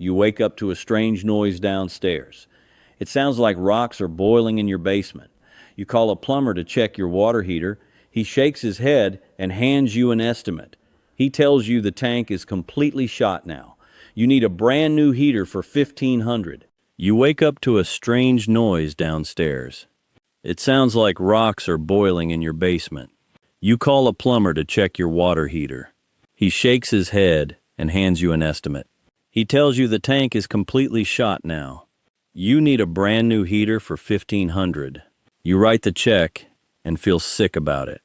you wake up to a strange noise downstairs. It sounds like rocks are boiling in your basement. You call a plumber to check your water heater. He shakes his head and hands you an estimate. He tells you the tank is completely shot now. You need a brand new heater for $1,500. You wake up to a strange noise downstairs. It sounds like rocks are boiling in your basement. You call a plumber to check your water heater. He shakes his head and hands you an estimate. He tells you the tank is completely shot now. You need a brand new heater for $1,500. You write the check and feel sick about it.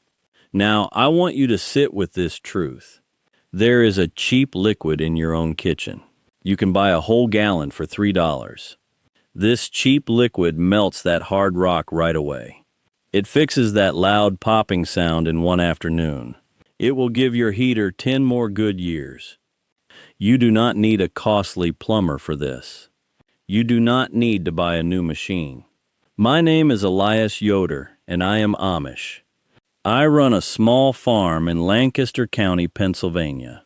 Now, I want you to sit with this truth. There is a cheap liquid in your own kitchen. You can buy a whole gallon for $3. This cheap liquid melts that hard rock right away. It fixes that loud popping sound in one afternoon. It will give your heater 10 more good years. You do not need a costly plumber for this. You do not need to buy a new machine. My name is Elias Yoder, and I am Amish. I run a small farm in Lancaster County, Pennsylvania.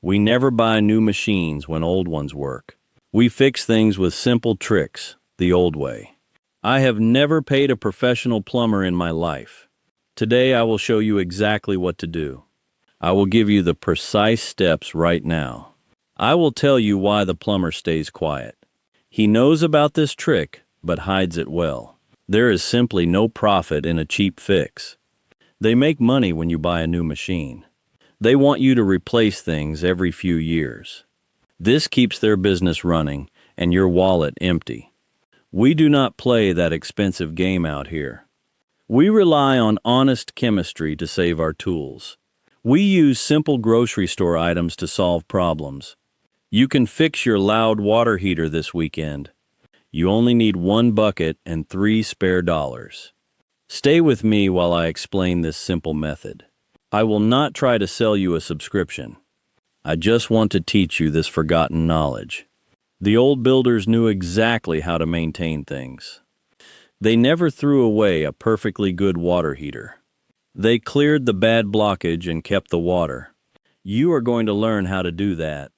We never buy new machines when old ones work. We fix things with simple tricks, the old way. I have never paid a professional plumber in my life. Today I will show you exactly what to do. I will give you the precise steps right now. I will tell you why the plumber stays quiet. He knows about this trick, but hides it well. There is simply no profit in a cheap fix. They make money when you buy a new machine. They want you to replace things every few years. This keeps their business running and your wallet empty. We do not play that expensive game out here. We rely on honest chemistry to save our tools. We use simple grocery store items to solve problems. You can fix your loud water heater this weekend. You only need 1 bucket and 3 spare dollars. Stay with me while I explain this simple method. I will not try to sell you a subscription. I just want to teach you this forgotten knowledge. The old builders knew exactly how to maintain things. They never threw away a perfectly good water heater. They cleared the bad blockage and kept the water. You are going to learn how to do that.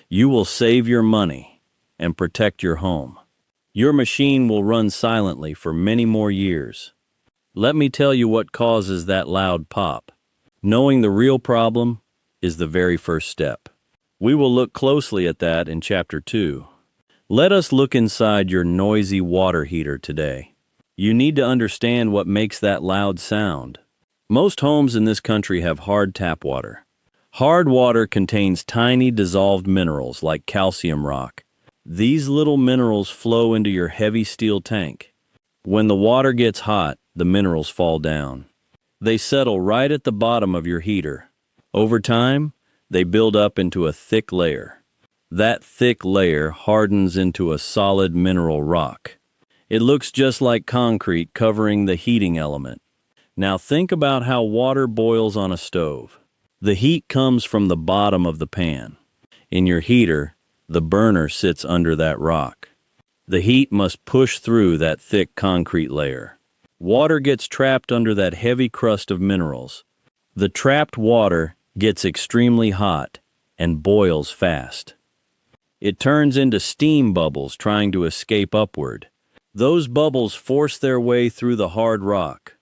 You will save your money and protect your home. Your machine will run silently for many more years. Let me tell you what causes that loud pop. Knowing the real problem is the very first step. We will look closely at that in Chapter 2. Let us look inside your noisy water heater today. You need to understand what makes that loud sound. Most homes in this country have hard tap water. Hard water contains tiny dissolved minerals like calcium rock. These little minerals flow into your heavy steel tank. When the water gets hot, the minerals fall down. They settle right at the bottom of your heater. Over time, they build up into a thick layer. That thick layer hardens into a solid mineral rock. It looks just like concrete covering the heating element. Now think about how water boils on a stove. The heat comes from the bottom of the pan. In your heater, the burner sits under that rock. The heat must push through that thick concrete layer. Water gets trapped under that heavy crust of minerals. The trapped water gets extremely hot and boils fast. It turns into steam bubbles trying to escape upward. Those bubbles force their way through the hard rock.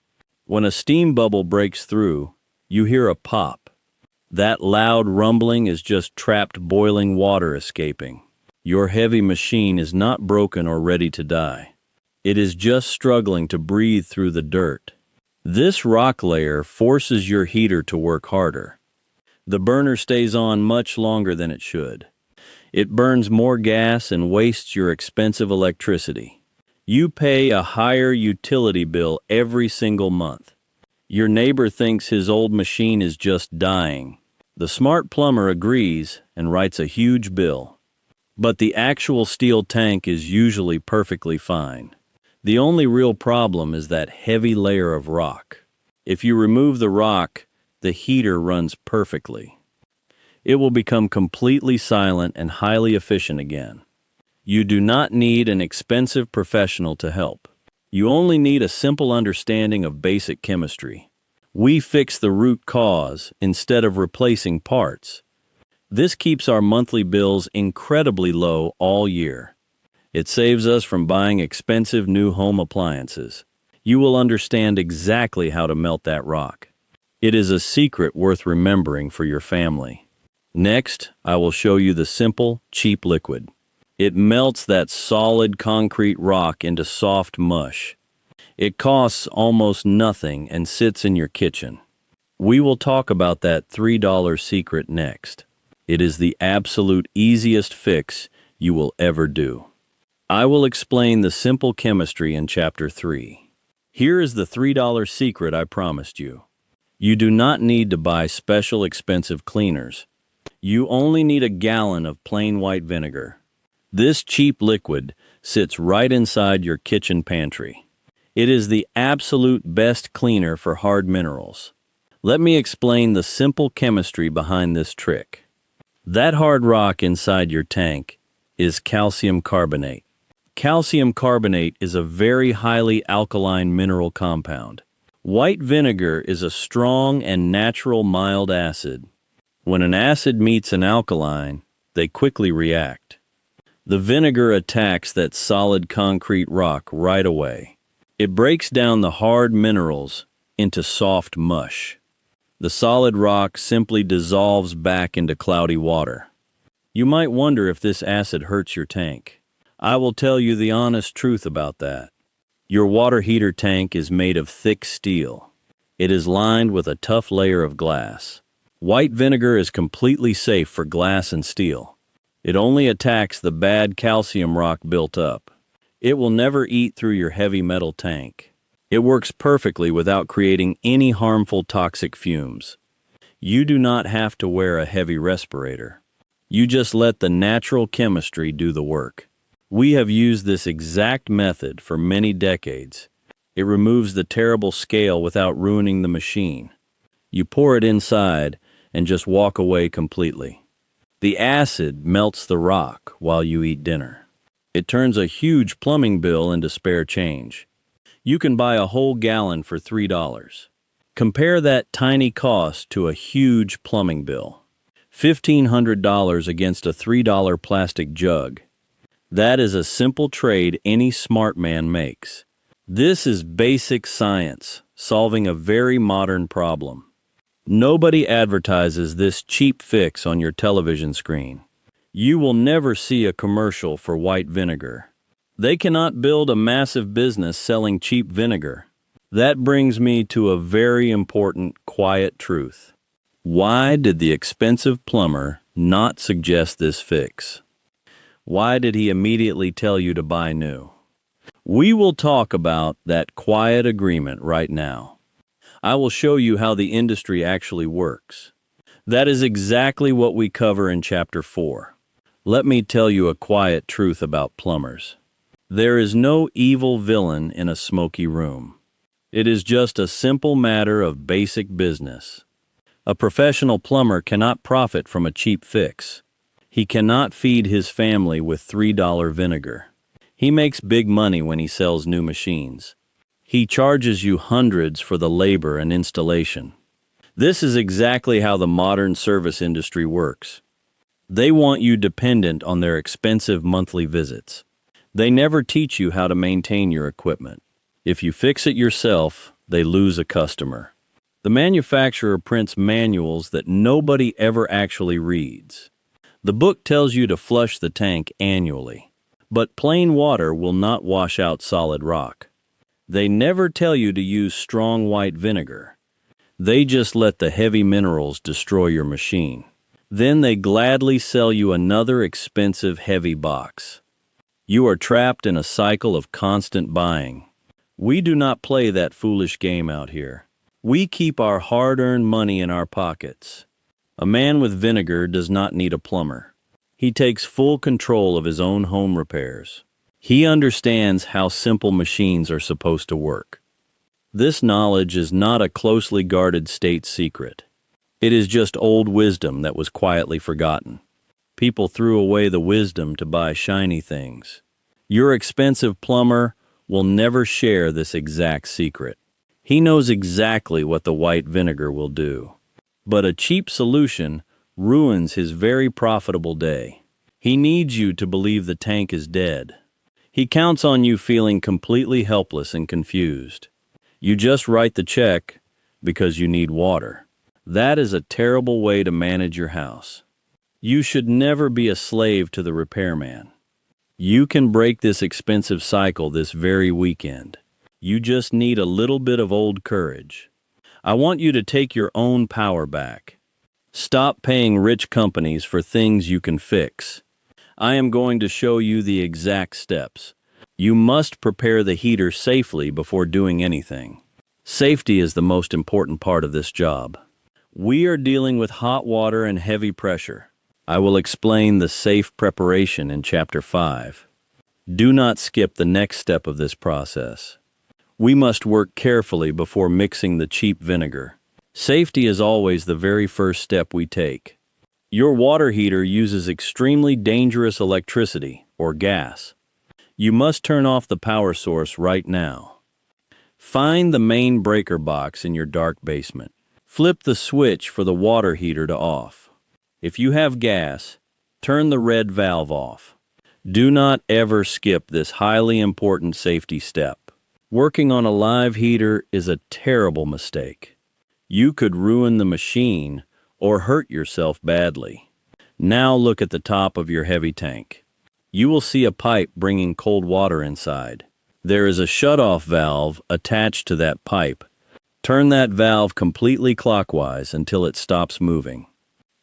When a steam bubble breaks through, you hear a pop. That loud rumbling is just trapped boiling water escaping. Your heavy machine is not broken or ready to die. It is just struggling to breathe through the dirt. This rock layer forces your heater to work harder. The burner stays on much longer than it should. It burns more gas and wastes your expensive electricity. You pay a higher utility bill every single month. Your neighbor thinks his old machine is just dying. The smart plumber agrees and writes a huge bill. But the actual steel tank is usually perfectly fine. The only real problem is that heavy layer of rock. If you remove the rock, the heater runs perfectly. It will become completely silent and highly efficient again. You do not need an expensive professional to help. You only need a simple understanding of basic chemistry. We fix the root cause instead of replacing parts. This keeps our monthly bills incredibly low all year. It saves us from buying expensive new home appliances. You will understand exactly how to melt that rock. It is a secret worth remembering for your family. Next, I will show you the simple, cheap liquid. It melts that solid concrete rock into soft mush. It costs almost nothing and sits in your kitchen. We will talk about that $3 secret next. It is the absolute easiest fix you will ever do. I will explain the simple chemistry in Chapter 3. Here is the $3 secret I promised you. You do not need to buy special expensive cleaners. You only need a gallon of plain white vinegar. This cheap liquid sits right inside your kitchen pantry. It is the absolute best cleaner for hard minerals. Let me explain the simple chemistry behind this trick. That hard rock inside your tank is calcium carbonate. Calcium carbonate is a very highly alkaline mineral compound. White vinegar is a strong and natural mild acid. When an acid meets an alkaline, they quickly react. The vinegar attacks that solid concrete rock right away. It breaks down the hard minerals into soft mush. The solid rock simply dissolves back into cloudy water. You might wonder if this acid hurts your tank. I will tell you the honest truth about that. Your water heater tank is made of thick steel. It is lined with a tough layer of glass. White vinegar is completely safe for glass and steel. It only attacks the bad calcium rock built up. It will never eat through your heavy metal tank. It works perfectly without creating any harmful toxic fumes. You do not have to wear a heavy respirator. You just let the natural chemistry do the work. We have used this exact method for many decades. It removes the terrible scale without ruining the machine. You pour it inside and just walk away completely. The acid melts the rock while you eat dinner. It turns a huge plumbing bill into spare change. You can buy a whole gallon for $3. Compare that tiny cost to a huge plumbing bill. $1,500 against a $3 plastic jug. That is a simple trade any smart man makes. This is basic science, solving a very modern problem. Nobody advertises this cheap fix on your television screen. You will never see a commercial for white vinegar. They cannot build a massive business selling cheap vinegar. That brings me to a very important, quiet truth. Why did the expensive plumber not suggest this fix? Why did he immediately tell you to buy new? We will talk about that quiet agreement right now. I will show you how the industry actually works. That is exactly what we cover in Chapter 4. Let me tell you a quiet truth about plumbers. There is no evil villain in a smoky room. It is just a simple matter of basic business. A professional plumber cannot profit from a cheap fix. He cannot feed his family with $3 vinegar. He makes big money when he sells new machines. He charges you hundreds for the labor and installation. This is exactly how the modern service industry works. They want you dependent on their expensive monthly visits. They never teach you how to maintain your equipment. If you fix it yourself, they lose a customer. The manufacturer prints manuals that nobody ever actually reads. The book tells you to flush the tank annually, but plain water will not wash out solid rock. They never tell you to use strong white vinegar. They just let the heavy minerals destroy your machine. Then they gladly sell you another expensive heavy box. You are trapped in a cycle of constant buying. We do not play that foolish game out here. We keep our hard-earned money in our pockets. A man with vinegar does not need a plumber. He takes full control of his own home repairs. He understands how simple machines are supposed to work. This knowledge is not a closely guarded state secret. It is just old wisdom that was quietly forgotten. People threw away the wisdom to buy shiny things. Your expensive plumber will never share this exact secret. He knows exactly what the white vinegar will do. But a cheap solution ruins his very profitable day. He needs you to believe the tank is dead. He counts on you feeling completely helpless and confused. You just write the check because you need water. That is a terrible way to manage your house. You should never be a slave to the repairman. You can break this expensive cycle this very weekend. You just need a little bit of old courage. I want you to take your own power back. Stop paying rich companies for things you can fix. I am going to show you the exact steps. You must prepare the heater safely before doing anything. Safety is the most important part of this job. We are dealing with hot water and heavy pressure. I will explain the safe preparation in Chapter 5. Do not skip the next step of this process. We must work carefully before mixing the cheap vinegar. Safety is always the very first step we take. Your water heater uses extremely dangerous electricity, or gas. You must turn off the power source right now. Find the main breaker box in your dark basement. Flip the switch for the water heater to off. If you have gas, turn the red valve off. Do not ever skip this highly important safety step. Working on a live heater is a terrible mistake. You could ruin the machine or hurt yourself badly. Now look at the top of your heavy tank. You will see a pipe bringing cold water inside. There is a shutoff valve attached to that pipe. Turn that valve completely clockwise until it stops moving.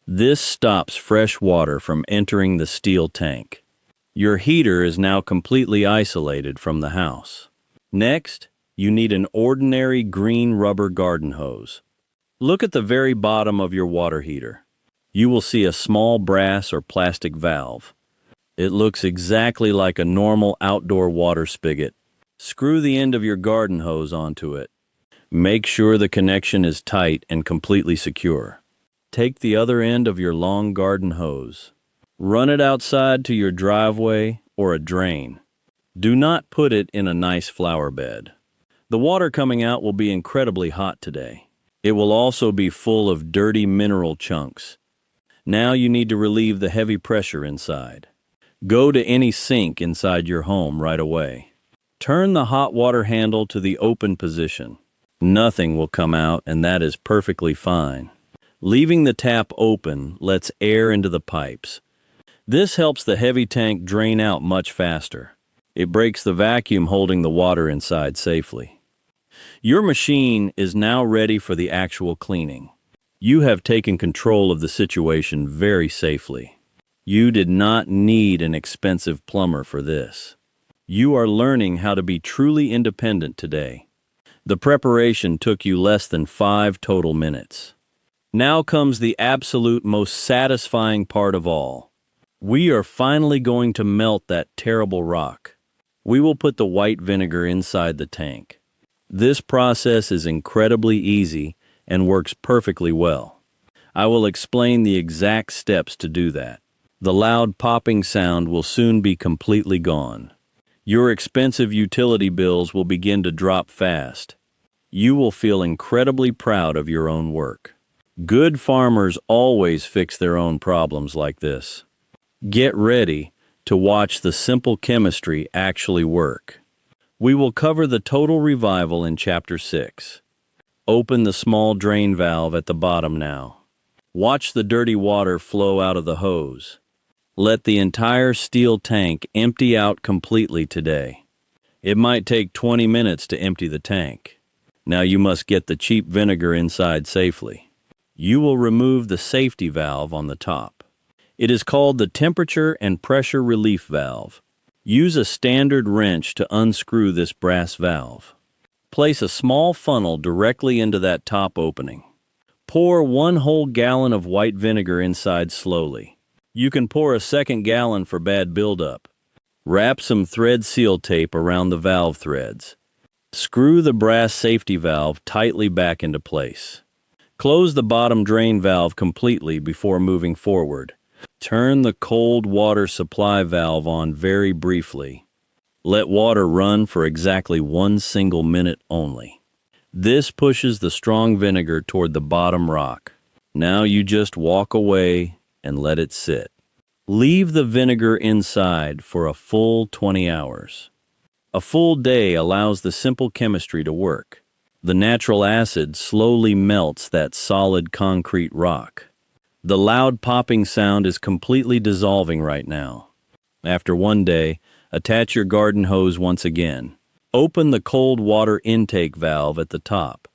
This stops fresh water from entering the steel tank. Your heater is now completely isolated from the house. Next, you need an ordinary green rubber garden hose. Look at the very bottom of your water heater. You will see a small brass or plastic valve. It looks exactly like a normal outdoor water spigot. Screw the end of your garden hose onto it. Make sure the connection is tight and completely secure. Take the other end of your long garden hose. Run it outside to your driveway or a drain. Do not put it in a nice flower bed. The water coming out will be incredibly hot today. It will also be full of dirty mineral chunks. Now you need to relieve the heavy pressure inside. Go to any sink inside your home right away. Turn the hot water handle to the open position. Nothing will come out, and that is perfectly fine. Leaving the tap open lets air into the pipes. This helps the heavy tank drain out much faster. It breaks the vacuum holding the water inside safely. Your machine is now ready for the actual cleaning. You have taken control of the situation very safely. You did not need an expensive plumber for this. You are learning how to be truly independent today. The preparation took you less than 5 total minutes. Now comes the absolute most satisfying part of all. We are finally going to melt that terrible rock. We will put the white vinegar inside the tank. This process is incredibly easy and works perfectly well. I will explain the exact steps to do that. The loud popping sound will soon be completely gone. Your expensive utility bills will begin to drop fast. You will feel incredibly proud of your own work. Good farmers always fix their own problems like this. Get ready to watch the simple chemistry actually work. We will cover the total revival in Chapter 6. Open the small drain valve at the bottom now. Watch the dirty water flow out of the hose. Let the entire steel tank empty out completely today. It might take 20 minutes to empty the tank. Now you must get the cheap vinegar inside safely. You will remove the safety valve on the top. It is called the temperature and pressure relief valve. Use a standard wrench to unscrew this brass valve. Place a small funnel directly into that top opening. Pour 1 whole gallon of white vinegar inside slowly. You can pour a 2nd gallon for bad buildup. Wrap some thread seal tape around the valve threads. Screw the brass safety valve tightly back into place. Close the bottom drain valve completely before moving forward. Turn the cold water supply valve on very briefly. Let water run for exactly 1 single minute only. This pushes the strong vinegar toward the bottom rock. Now you just walk away and let it sit. Leave the vinegar inside for a full 20 hours. A full day allows the simple chemistry to work. The natural acid slowly melts that solid concrete rock. The loud popping sound is completely dissolving right now. After one day, attach your garden hose once again. Open the cold water intake valve at the top.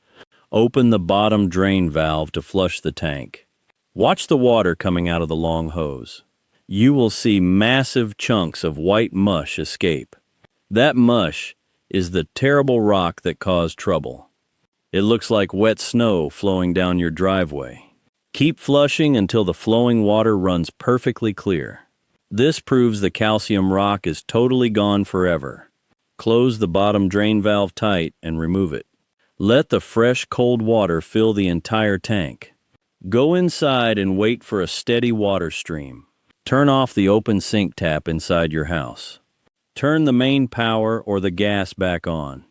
Open the bottom drain valve to flush the tank. Watch the water coming out of the long hose. You will see massive chunks of white mush escape. That mush is the terrible rock that caused trouble. It looks like wet snow flowing down your driveway. Keep flushing until the flowing water runs perfectly clear. This proves the calcium rock is totally gone forever. Close the bottom drain valve tight and remove it. Let the fresh, cold water fill the entire tank. Go inside and wait for a steady water stream. Turn off the open sink tap inside your house. Turn the main power or the gas back on.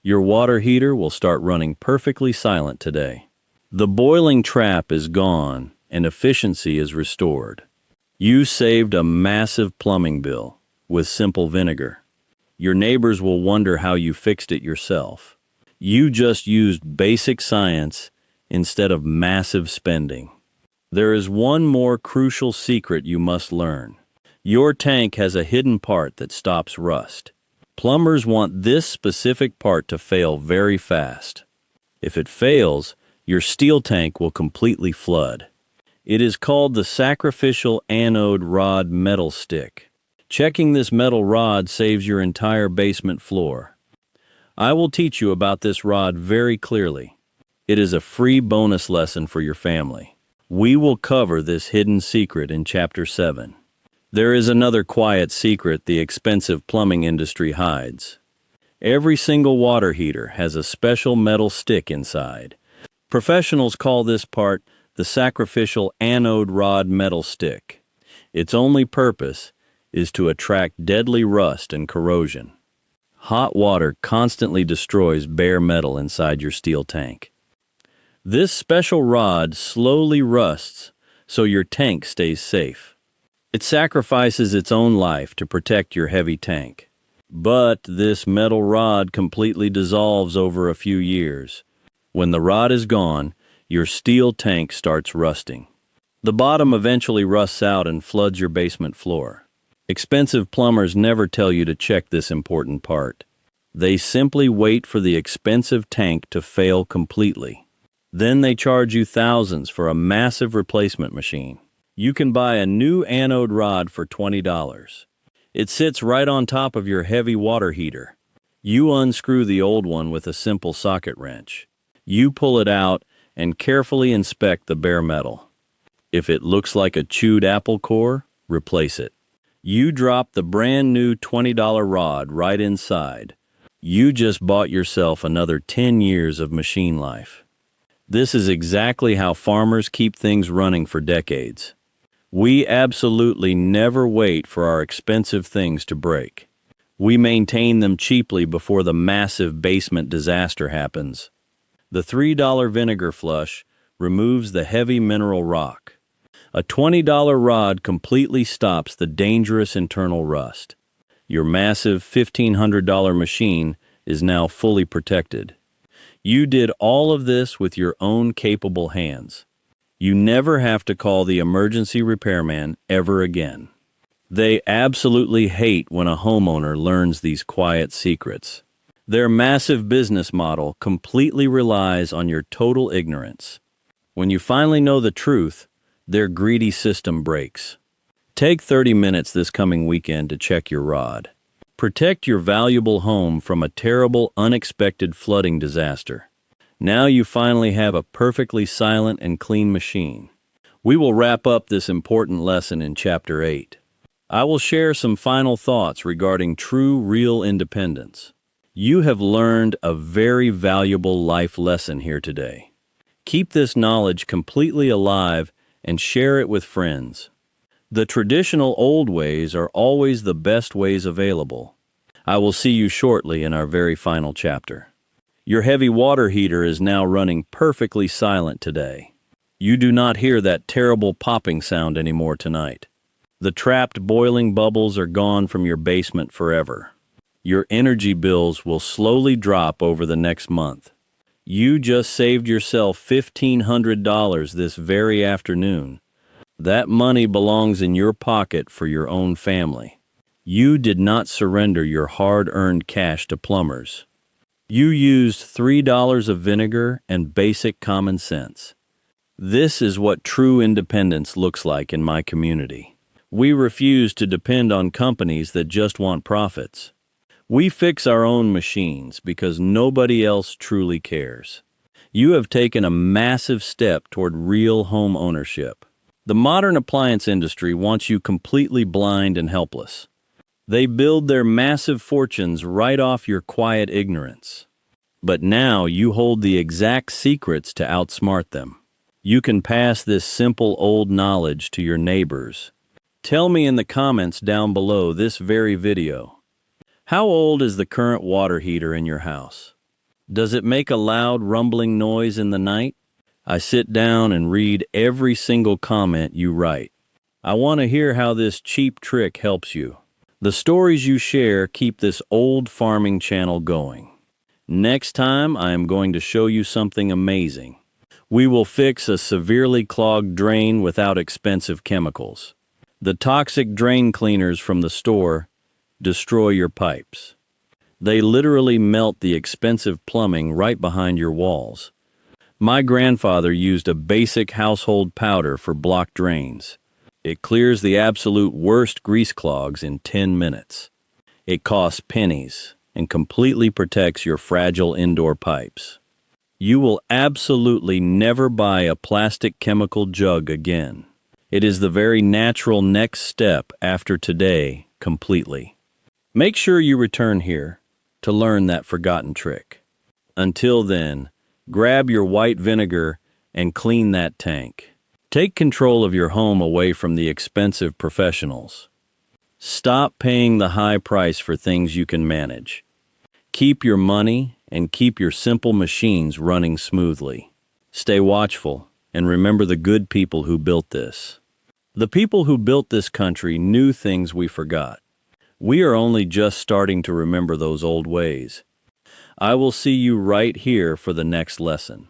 Your water heater will start running perfectly silent today. The boiling trap is gone and efficiency is restored. You saved a massive plumbing bill with simple vinegar. Your neighbors will wonder how you fixed it yourself. You just used basic science instead of massive spending. There is one more crucial secret you must learn. Your tank has a hidden part that stops rust. Plumbers want this specific part to fail very fast. If it fails, your steel tank will completely flood. It is called the sacrificial anode rod metal stick. Checking this metal rod saves your entire basement floor. I will teach you about this rod very clearly. It is a free bonus lesson for your family. We will cover this hidden secret in Chapter 7. There is another quiet secret the expensive plumbing industry hides. Every single water heater has a special metal stick inside. Professionals call this part the sacrificial anode rod metal stick. Its only purpose is to attract deadly rust and corrosion. Hot water constantly destroys bare metal inside your steel tank. This special rod slowly rusts so your tank stays safe. It sacrifices its own life to protect your heavy tank. But this metal rod completely dissolves over a few years. When the rod is gone, your steel tank starts rusting. The bottom eventually rusts out and floods your basement floor. Expensive plumbers never tell you to check this important part. They simply wait for the expensive tank to fail completely. Then they charge you thousands for a massive replacement machine. You can buy a new anode rod for $20. It sits right on top of your heavy water heater. You unscrew the old one with a simple socket wrench. You pull it out and carefully inspect the bare metal. If it looks like a chewed apple core, replace it. You drop the brand new $20 rod right inside. You just bought yourself another 10 years of machine life. This is exactly how farmers keep things running for decades. We absolutely never wait for our expensive things to break. We maintain them cheaply before the massive basement disaster happens. The $3 vinegar flush removes the heavy mineral rock. A $20 rod completely stops the dangerous internal rust. Your massive $1,500 machine is now fully protected. You did all of this with your own capable hands. You never have to call the emergency repairman ever again. They absolutely hate when a homeowner learns these quiet secrets. Their massive business model completely relies on your total ignorance. When you finally know the truth, their greedy system breaks. Take 30 minutes this coming weekend to check your rod. Protect your valuable home from a terrible, unexpected flooding disaster. Now you finally have a perfectly silent and clean machine. We will wrap up this important lesson in Chapter 8. I will share some final thoughts regarding true, real independence. You have learned a very valuable life lesson here today. Keep this knowledge completely alive and share it with friends. The traditional old ways are always the best ways available. I will see you shortly in our very final chapter. Your heavy water heater is now running perfectly silent today. You do not hear that terrible popping sound anymore tonight. The trapped boiling bubbles are gone from your basement forever. Your energy bills will slowly drop over the next month. You just saved yourself $1,500 this very afternoon. That money belongs in your pocket for your own family. You did not surrender your hard-earned cash to plumbers. You used $3 of vinegar and basic common sense. This is what true independence looks like in my community. We refuse to depend on companies that just want profits. We fix our own machines because nobody else truly cares. You have taken a massive step toward real home ownership. The modern appliance industry wants you completely blind and helpless. They build their massive fortunes right off your quiet ignorance. But now you hold the exact secrets to outsmart them. You can pass this simple old knowledge to your neighbors. Tell me in the comments down below this very video. How old is the current water heater in your house? Does it make a loud rumbling noise in the night? I sit down and read every single comment you write. I want to hear how this cheap trick helps you. The stories you share keep this old farming channel going. Next time, I am going to show you something amazing. We will fix a severely clogged drain without expensive chemicals. The toxic drain cleaners from the store destroy your pipes. They literally melt the expensive plumbing right behind your walls. My grandfather used a basic household powder for blocked drains. It clears the absolute worst grease clogs in 10 minutes. It costs pennies and completely protects your fragile indoor pipes. You will absolutely never buy a plastic chemical jug again. It is the very natural next step after today completely. Make sure you return here to learn that forgotten trick. Until then, grab your white vinegar and clean that tank. Take control of your home away from the expensive professionals. Stop paying the high price for things you can manage. Keep your money and keep your simple machines running smoothly. Stay watchful and remember the good people who built this. The people who built this country knew things we forgot. We are only just starting to remember those old ways. I will see you right here for the next lesson.